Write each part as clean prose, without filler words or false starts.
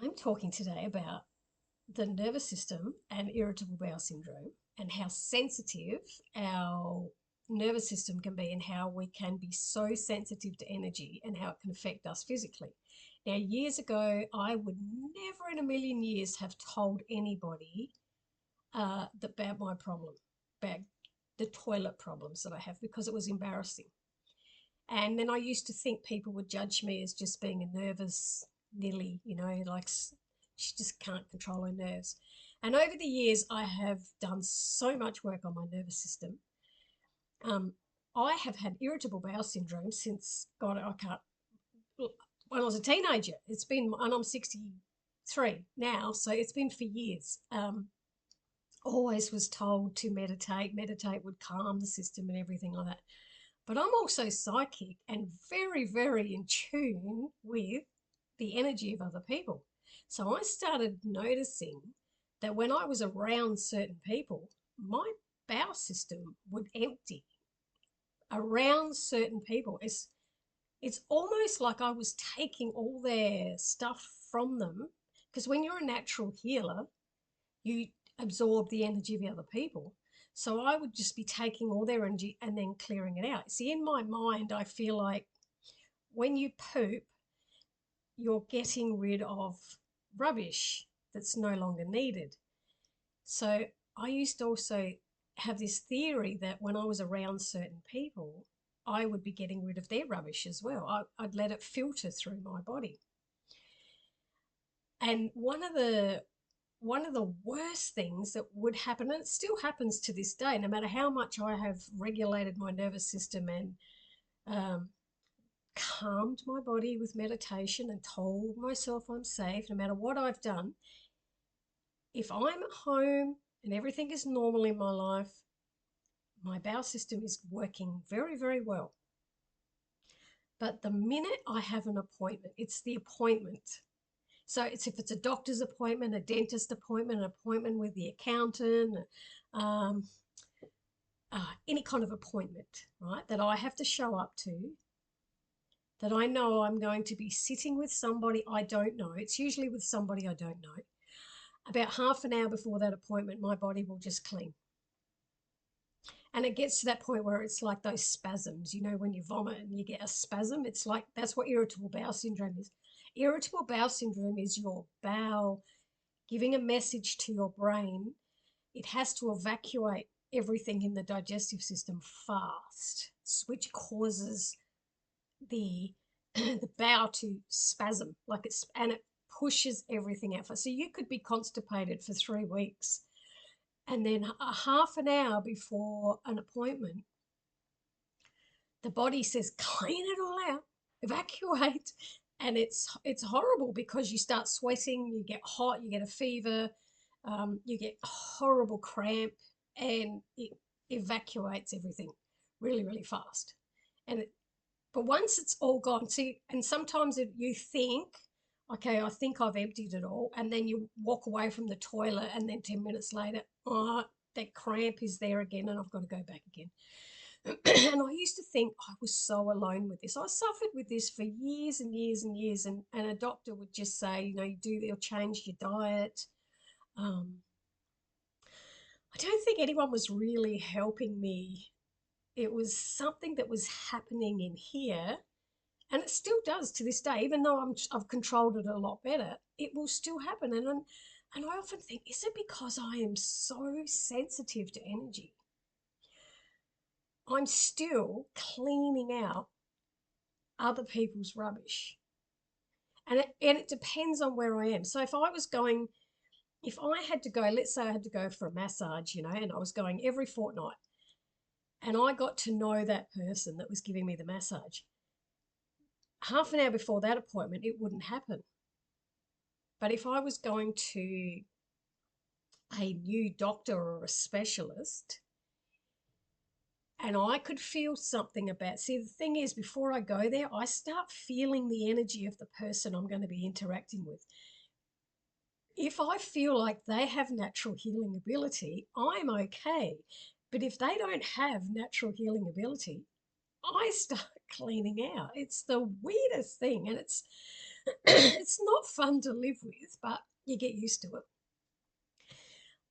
I'm talking today about the nervous system and irritable bowel syndrome and how sensitive our nervous system can be and how we can be so sensitive to energy and how it can affect us physically. Now, years ago, I would never in a million years have told anybody about my problem, about the toilet problems that I have, because it was embarrassing. And then I used to think people would judge me as just being a nervous Nilly, like she just can't control her nerves. And over the years, I have done so much work on my nervous system. Um, I have had irritable bowel syndrome since, God, I can't, when I was a teenager. It's been, and I'm 63 now, so it's been for years. Always was told to meditate. Meditate would calm the system and everything like that. But I'm also psychic and very, very in tune with the energy of other people. So I started noticing that when I was around certain people, my bowel system would empty around certain people. It's almost like I was taking all their stuff from them, because when you're a natural healer, you absorb the energy of the other people. So I would just be taking all their energy and then clearing it out. See, in my mind, I feel like when you poop, you're getting rid of rubbish that's no longer needed. So I used to also have this theory that when I was around certain people, I would be getting rid of their rubbish as well. I'd let it filter through my body. And one of the worst things that would happen, and it still happens to this day, no matter how much I have regulated my nervous system and um, calmed my body with meditation and told myself I'm safe, no matter what I've done, if I'm at home and everything is normal in my life, my bowel system is working very, very well. But the minute I have an appointment, it's the appointment. So if it's a doctor's appointment, a dentist appointment, an appointment with the accountant, um, any kind of appointment, right, that I have to show up to, that I know I'm going to be sitting with somebody I don't know. It's usually with somebody I don't know. About half an hour before that appointment, my body will just clean. And it gets to that point where it's like those spasms, when you vomit and you get a spasm. It's like that's what irritable bowel syndrome is. Irritable bowel syndrome is your bowel giving a message to your brain. It has to evacuate everything in the digestive system fast, which causes the the bowel to spasm, and it pushes everything out. So you could be constipated for 3 weeks, and then a half an hour before an appointment, the body says, clean it all out, evacuate. And it's horrible because you start sweating, you get hot, you get a fever, you get horrible cramp, and it evacuates everything really, really fast. But once it's all gone, see, and sometimes you think, okay, I think I've emptied it all, and then you walk away from the toilet, and then 10 minutes later, oh, that cramp is there again, and I've got to go back again. And I used to think I was so alone with this. I suffered with this for years and years and years, and a doctor would just say, you'll change your diet. I don't think anyone was really helping me. It was something that was happening in here, and it still does to this day. Even though I've controlled it a lot better, it will still happen. And I often think, is it because I am so sensitive to energy? I'm still cleaning out other people's rubbish. And it depends on where I am. So if I had to go, let's say I had to go for a massage, and I was going every fortnight, and I got to know that person that was giving me the massage, half an hour before that appointment, it wouldn't happen. But if I was going to a new doctor or a specialist, and I could feel something see, the thing is, before I go there, I start feeling the energy of the person I'm going to be interacting with. If I feel like they have natural healing ability, I'm okay. But if they don't have natural healing ability, I start cleaning out. It's the weirdest thing, and it's it's it's not fun to live with, but you get used to it.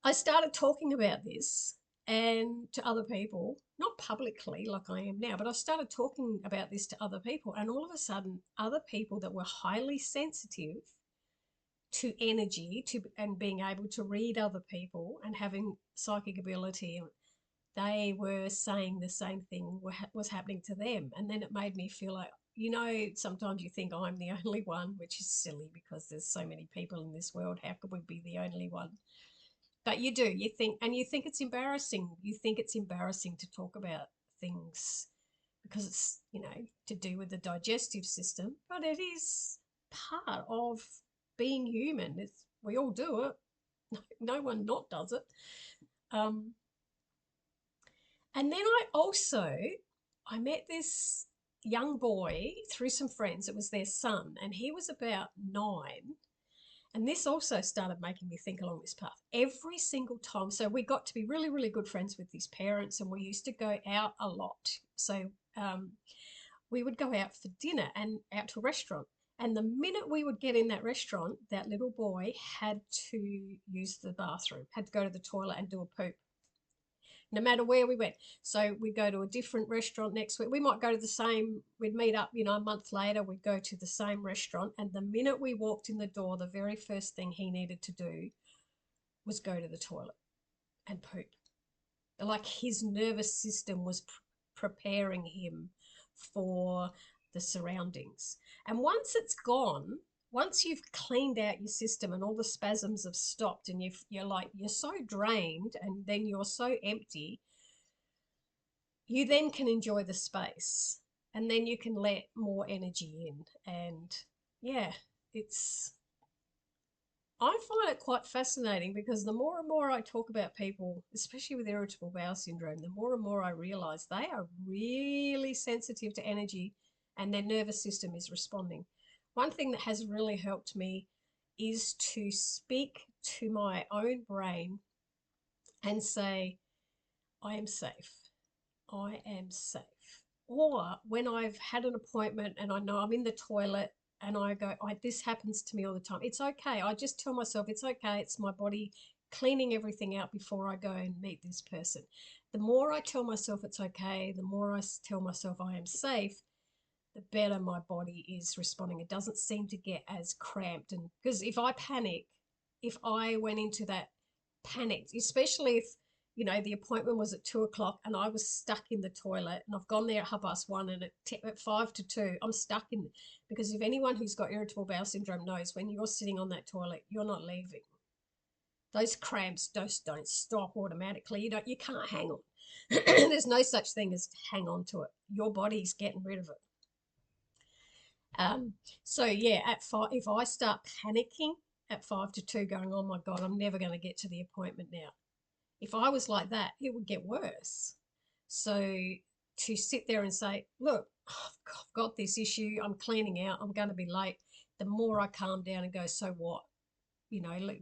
I started talking about this and to other people, not publicly like I am now, but I started talking about this to other people, and all of a sudden other people that were highly sensitive to energy and being able to read other people and having psychic ability, they were saying the same thing was happening to them. And then it made me feel like, sometimes you think I'm the only one, which is silly because there's so many people in this world. How could we be the only one? But you do, you think it's embarrassing. You think it's embarrassing to talk about things because it's, to do with the digestive system, but it is part of being human. We all do it. No one not does it. And then I met this young boy through some friends. It was their son, and he was about 9. And this also started making me think along this path. Every single time, so we got to be really, really good friends with his parents, and we used to go out a lot. So we would go out for dinner and out to a restaurant. And the minute we would get in that restaurant, that little boy had to use the bathroom, had to go to the toilet and do a poop, no matter where we went. So we'd go to a different restaurant next week. We might go to the same, we'd meet up, a month later, we'd go to the same restaurant. And the minute we walked in the door, the very first thing he needed to do was go to the toilet and poop. Like his nervous system was preparing him for the surroundings. And once it's gone, once you've cleaned out your system and all the spasms have stopped and you're so drained and then you're so empty, you then can enjoy the space and then you can let more energy in. And yeah, I find it quite fascinating because the more and more I talk about people, especially with irritable bowel syndrome, the more and more I realize they are really sensitive to energy and their nervous system is responding. One thing that has really helped me is to speak to my own brain and say, I am safe. I am safe. Or when I've had an appointment and I know I'm in the toilet and I go, this happens to me all the time. It's okay. I just tell myself it's okay. It's my body cleaning everything out before I go and meet this person. The more I tell myself it's okay, the more I tell myself I am safe, the better my body is responding. It doesn't seem to get as cramped. And because if I panic, if I went into that panic, especially if the appointment was at 2 o'clock and I was stuck in the toilet and I've gone there at 1:30 and at 5 to 2, I'm stuck in, because if anyone who's got irritable bowel syndrome knows when you're sitting on that toilet, you're not leaving. Those cramps just don't stop automatically. You can't hang on. There's no such thing as hang on to it. Your body's getting rid of it. So yeah, at 5, if I start panicking at 5 to 2, going, oh my God, I'm never going to get to the appointment now. If I was like that, it would get worse. So to sit there and say, look, I've got this issue, I'm cleaning out, I'm going to be late. The more I calm down and go, so what?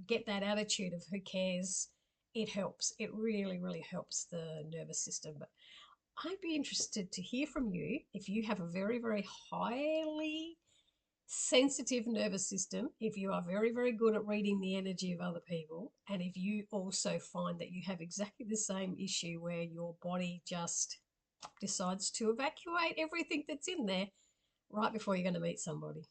Get that attitude of who cares. It helps. It really, really helps the nervous system. But I'd be interested to hear from you if you have a very, very highly sensitive nervous system, if you are very, very good at reading the energy of other people, and if you also find that you have exactly the same issue where your body just decides to evacuate everything that's in there right before you're going to meet somebody.